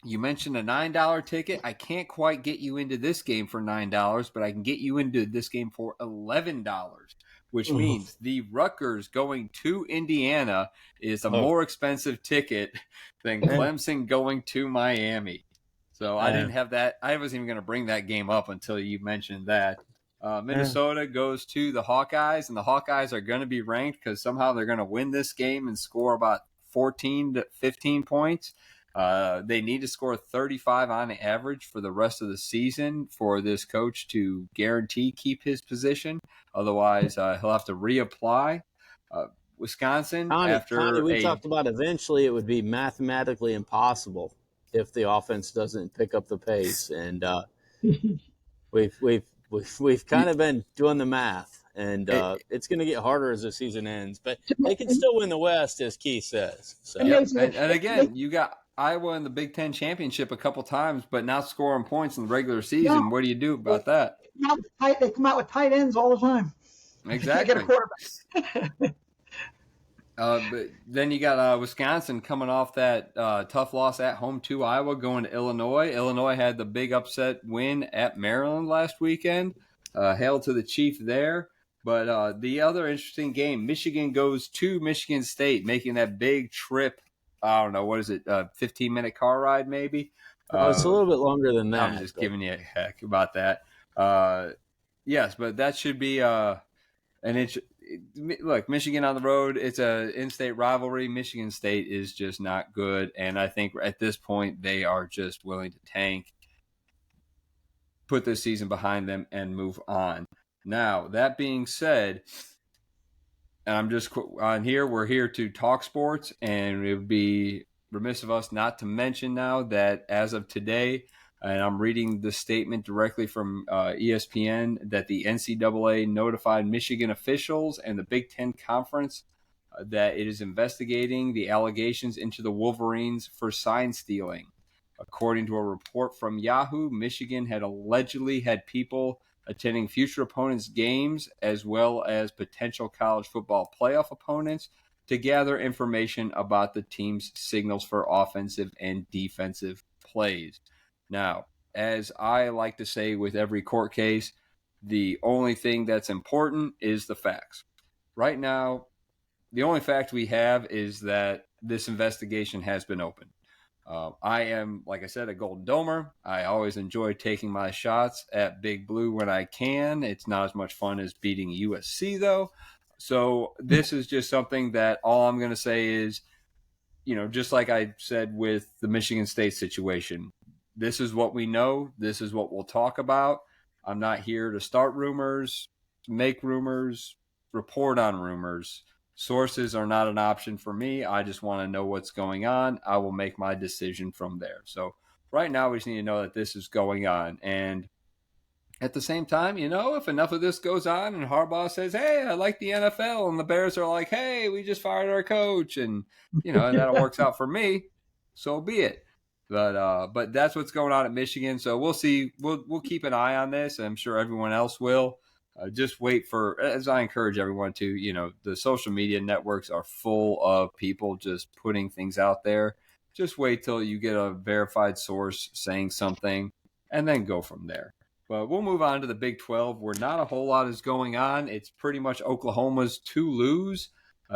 you mentioned a $9 ticket. I can't quite get you into this game for $9, but I can get you into this game for $11, which means the Rutgers going to Indiana is a more expensive ticket than Clemson going to Miami. So I didn't have that. I wasn't even going to bring that game up until you mentioned that. Minnesota goes to the Hawkeyes, and the Hawkeyes are going to be ranked because somehow they're going to win this game and score about 14 to 15 points. They need to score 35 on average for the rest of the season for this coach to guarantee keep his position. Otherwise, he'll have to reapply. Wisconsin, Connie, we talked about eventually it would be mathematically impossible if the offense doesn't pick up the pace, and we've kind of been doing the math, and it's going to get harder as the season ends. But they can still win the West, as Keath says. So. And again, you got Iowa in the Big Ten championship a couple times, but not scoring points in the regular season. Yeah. What do you do about that? They come out with tight ends all the time. Exactly. Get a quarterback. But then you got Wisconsin coming off that tough loss at home to Iowa, going to Illinois. Illinois had the big upset win at Maryland last weekend. Hail to the Chief there. But the other interesting game, Michigan goes to Michigan State, making that big trip. I don't know, what is it, 15-minute car ride maybe? It's a little bit longer than that. I'm just giving you a heck about that. Yes, but that should be look, Michigan on the road, it's a in-state rivalry. Michigan State is just not good, and I think at this point they are just willing to tank, put this season behind them, and move on. Now, that being said, and I'm just on here, we're here to talk sports, and it would be remiss of us not to mention now that as of today, and I'm reading the statement directly from ESPN, that the NCAA notified Michigan officials and the Big Ten Conference that it is investigating the allegations into the Wolverines for sign stealing. According to a report from Yahoo, Michigan had allegedly had people attending future opponents' games as well as potential college football playoff opponents to gather information about the team's signals for offensive and defensive plays. Now, as I like to say with every court case, the only thing that's important is the facts. Right now, the only fact we have is that this investigation has been opened. I am, like I said, a Golden Domer. I always enjoy taking my shots at Big Blue when I can. It's not as much fun as beating USC, though. So this is just something that all I'm going to say is, just like I said with the Michigan State situation, this is what we know. This is what we'll talk about. I'm not here to start rumors, make rumors, report on rumors. Sources are not an option for me. I just want to know what's going on. I will make my decision from there. So right now we just need to know that this is going on. And at the same time, if enough of this goes on and Harbaugh says, hey, I like the NFL, and the Bears are like, hey, we just fired our coach, and, and that works out for me, so be it. But that's what's going on at Michigan. So we'll see. We'll keep an eye on this. I'm sure everyone else will. Just wait for, as I encourage everyone to, the social media networks are full of people just putting things out there. Just wait till you get a verified source saying something, and then go from there. But we'll move on to the Big 12, where not a whole lot is going on. It's pretty much Oklahoma's to lose.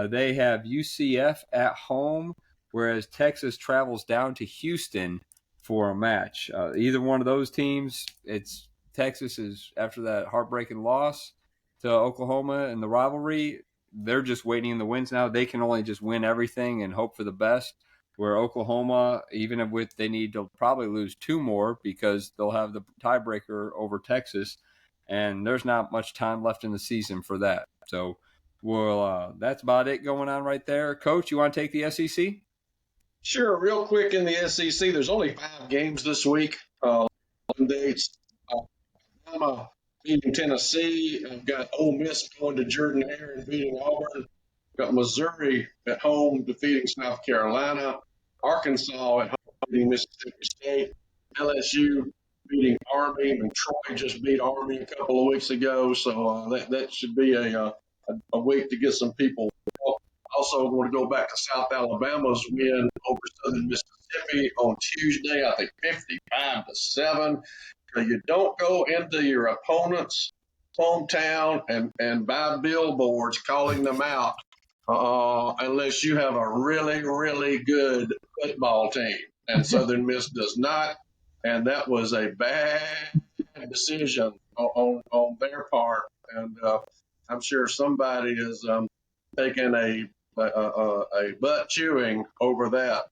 They have UCF at home, whereas Texas travels down to Houston for a match. Either one of those teams, Texas is, after that heartbreaking loss to Oklahoma in the rivalry, they're just waiting in the wins now. They can only just win everything and hope for the best. Where Oklahoma, even if they need to probably lose 2 more because they'll have the tiebreaker over Texas, and there's not much time left in the season for that. So, that's about it going on right there. Coach, you want to take the SEC? Sure. Real quick in the SEC, there's only 5 games this week. Dates. Alabama beating Tennessee. I've got Ole Miss going to Jordan Hare and beating Auburn. Got Missouri at home defeating South Carolina. Arkansas at home beating Mississippi State. LSU beating Army, and Troy just beat Army a couple of weeks ago. So that should be a week to get some people. Also, I want to go back to South Alabama's win over Southern Mississippi on Tuesday. I think 55-7. You don't go into your opponent's hometown and buy billboards calling them out unless you have a really, really good football team. And Southern Miss does not. And that was a bad decision on their part. And I'm sure somebody is taking a butt chewing over that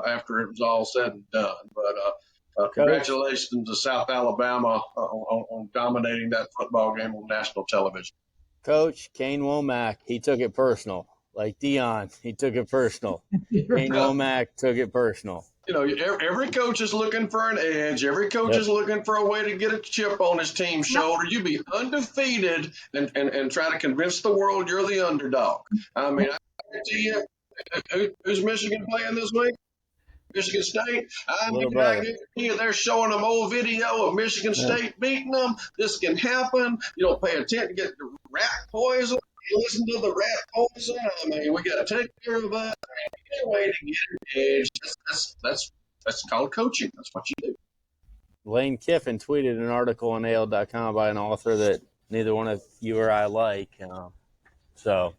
after it was all said and done. But congratulations to South Alabama on dominating that football game on national television. Coach Kane Womack, he took it personal. Like Dion, he took it personal. Kane Womack took it personal. Every coach is looking for an edge. Every coach is looking for a way to get a chip on his team's shoulder. You be undefeated and try to convince the world you're the underdog. I mean, I guarantee you, who's Michigan playing this week? Michigan State. I guarantee you they're showing them old video of Michigan State beating them. This can happen. You don't pay attention, get the rat poison. You listen to the rat poison. I mean, we got to take care of that. Any way to get engaged. That's called coaching. That's what you do. Lane Kiffin tweeted an article on AL.com by an author that neither one of you or I like. So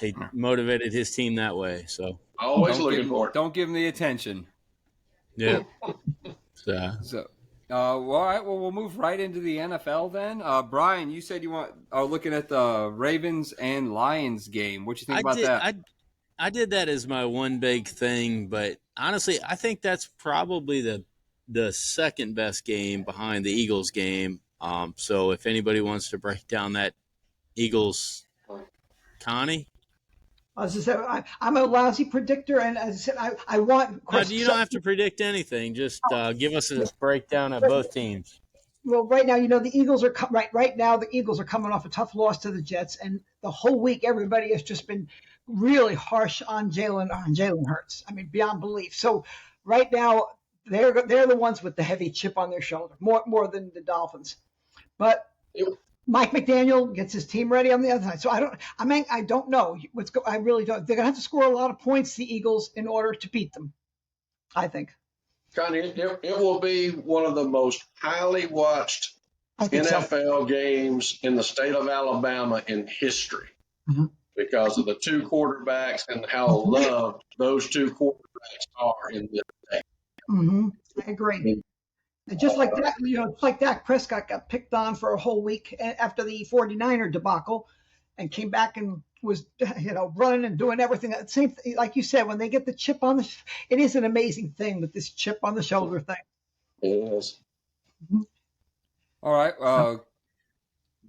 he motivated his team that way. So always looking for it. Don't give him the attention. Yeah. So all right. Well, we'll move right into the NFL then. Brian, you said you are looking at the Ravens and Lions game. What do you think about that? I did that as my one big thing, but honestly, I think that's probably the second best game behind the Eagles game. So if anybody wants to break down that Eagles, Connie. As I said, I'm a lousy predictor, and as I said, I want. No, you don't have to predict anything. Just give us a breakdown of both teams. Well, right now, the Eagles are right now. The Eagles are coming off a tough loss to the Jets, and the whole week everybody has just been really harsh on Jalen Hurts. I mean, beyond belief. So right now, they're the ones with the heavy chip on their shoulder, more than the Dolphins. But Mike McDaniel gets his team ready on the other side. So I don't know I really don't. They're gonna have to score a lot of points, the Eagles, in order to beat them, I think. Connie, it will be one of the most highly watched NFL games in the state of Alabama in history because of the 2 quarterbacks and how loved those 2 quarterbacks are in this game. I agree. And just like that, it's like Dak Prescott got picked on for a whole week after the 49er debacle and came back and was, running and doing everything. Same thing, like you said, when they get the chip on it is an amazing thing with this chip on the shoulder thing. Yes. All right.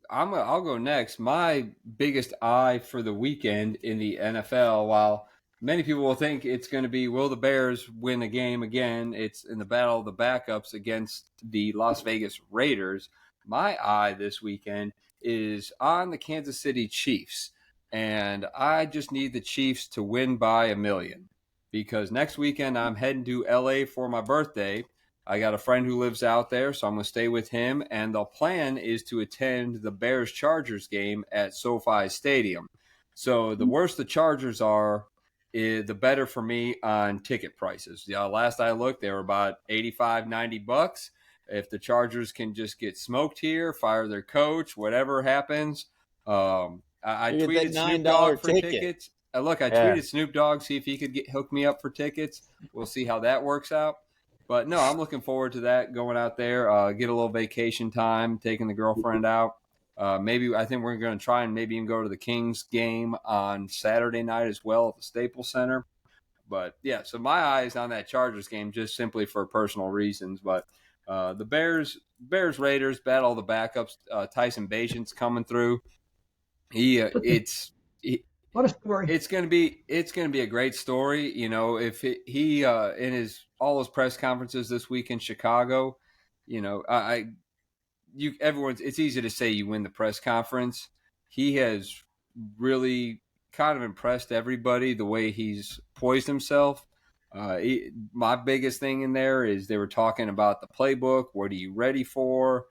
I'll go next. My biggest eye for the weekend in the NFL, while many people will think it's going to be will the Bears win a game again, it's in the battle of the backups against the Las Vegas Raiders. My eye this weekend is on the Kansas City Chiefs, and I just need the Chiefs to win by a million because next weekend I'm heading to LA for my birthday. I got a friend who lives out there, so I'm going to stay with him. And the plan is to attend the Bears Chargers game at SoFi Stadium. So the worse the Chargers are, the better for me on ticket prices. Last I looked, they were about 85, $90. If the Chargers can just get smoked here, fire their coach, whatever happens. I You get that tweeted Snoop $9 Dogg for ticket. tickets. Look, I Yeah. tweeted Snoop Dogg, see if he could hook me up for tickets. We'll see how that works out. But no, I'm looking forward to that, going out there, get a little vacation time, taking the girlfriend out. Maybe I think we're going to try and maybe even go to the Kings game on Saturday night as well at the Staples Center. But yeah, so my eyes on that Chargers game just simply for personal reasons. But the Bears Raiders battle of the backups. Tyson Bagent's coming through. What a story. It's going to be a great story. You know, if he in all his press conferences this week in Chicago, you know, it's easy to say you win the press conference. He has really kind of impressed everybody the way he's poised himself. My biggest thing in there is they were talking about the playbook. What are you ready for?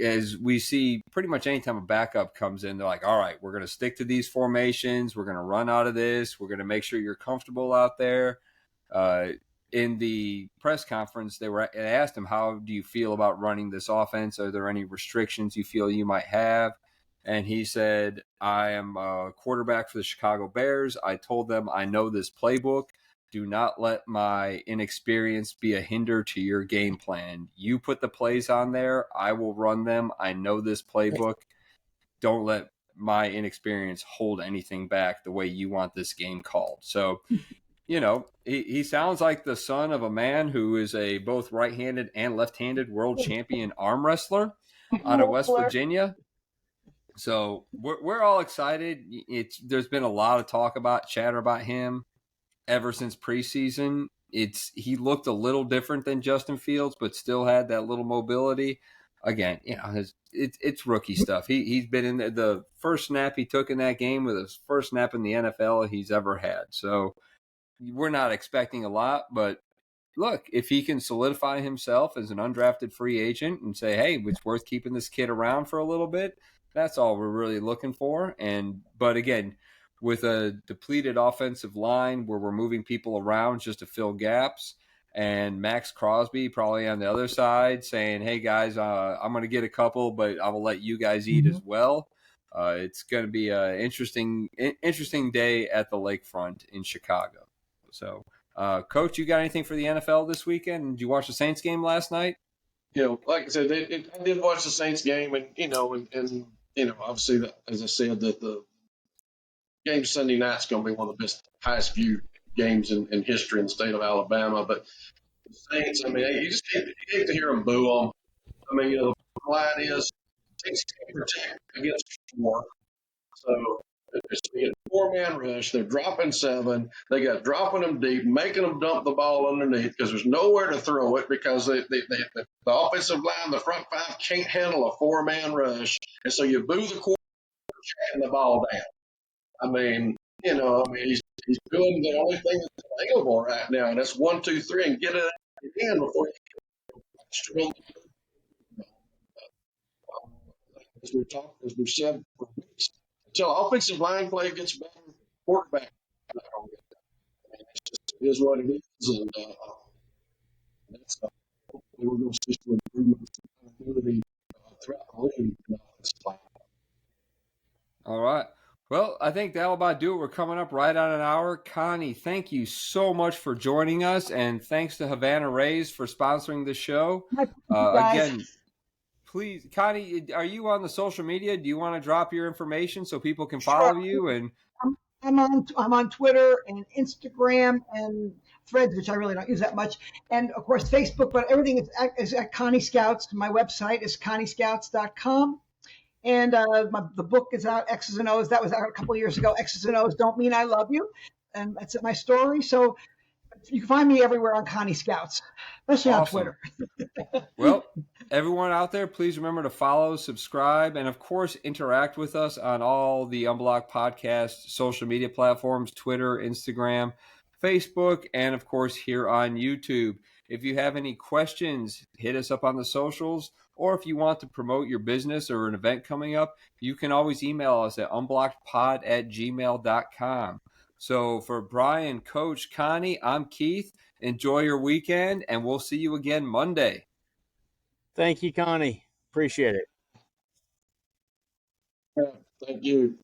As we see, pretty much anytime a backup comes in, they're like, all right, we're going to stick to these formations. We're going to run out of this. We're going to make sure you're comfortable out there. In the press conference, they asked him, how do you feel about running this offense? Are there any restrictions you feel you might have? And he said, I am a quarterback for the Chicago Bears. I told them I know this playbook. Do not let my inexperience be a hinder to your game plan. You put the plays on there. I will run them. I know this playbook. Don't let my inexperience hold anything back the way you want this game called. So, you know, he sounds like the son of a man who is a both right-handed and left-handed world champion arm wrestler out of West Virginia. So we're all excited. There's been a lot of chatter about him ever since preseason. He looked a little different than Justin Fields, but still had that little mobility. Again, you know, it's rookie stuff. He's been in the first snap he took in that game with his first snap in the NFL he's ever had. So we're not expecting a lot, but look, if he can solidify himself as an undrafted free agent and say, hey, it's worth keeping this kid around for a little bit, that's all we're really looking for. But again, with a depleted offensive line where we're moving people around just to fill gaps, and Max Crosby probably on the other side saying, hey, guys, I'm going to get a couple, but I will let you guys eat as well. It's going to be an interesting day at the lakefront in Chicago. So, Coach, you got anything for the NFL this weekend? Did you watch the Saints game last night? You know, like I said, I did watch the Saints game, and obviously, as I said, that the game Sunday night's going to be one of the highest viewed games in history in the state of Alabama. But the Saints, I mean, you just hate to hear them boo them. I mean, the line is Saints can't protect against 4. So they get 4-man rush. They're dropping 7. They got dropping them deep, making them dump the ball underneath because there's nowhere to throw it because the offensive line, the front 5 can't handle a 4-man rush. And so you boo the quarterback and the ball down. I mean, he's doing the only thing that's available right now, and that's 1, 2, 3, and get it in before you struggle. As we've said for weeks, until offensive line play gets better, quarterback not going to get better. It is what it is, and that's hopefully we're going to see some improvements in ability throughout the league. All right. Well, I think that'll about do it. We're coming up right on an hour. Connie, thank you so much for joining us, and thanks to Havana Rays for sponsoring the show. Again, please, Connie, are you on the social media? Do you want to drop your information so people can follow you? And I'm on Twitter and Instagram and Threads, which I really don't use that much, and of course Facebook. But everything is at Connie Scouts. My website is conniescouts.com. And the book is out, X's and O's. That was out a couple of years ago. X's and O's don't mean I love you. And that's my story. So you can find me everywhere on Connie Scouts, especially on Twitter. Well, everyone out there, please remember to follow, subscribe, and of course, interact with us on all the Unblocked podcast social media platforms, Twitter, Instagram, Facebook, and of course, here on YouTube. If you have any questions, hit us up on the socials, or if you want to promote your business or an event coming up, you can always email us at unblockedpod@gmail.com. So for Brian, Coach, Connie, I'm Keith. Enjoy your weekend, and we'll see you again Monday. Thank you, Connie. Appreciate it. Thank you.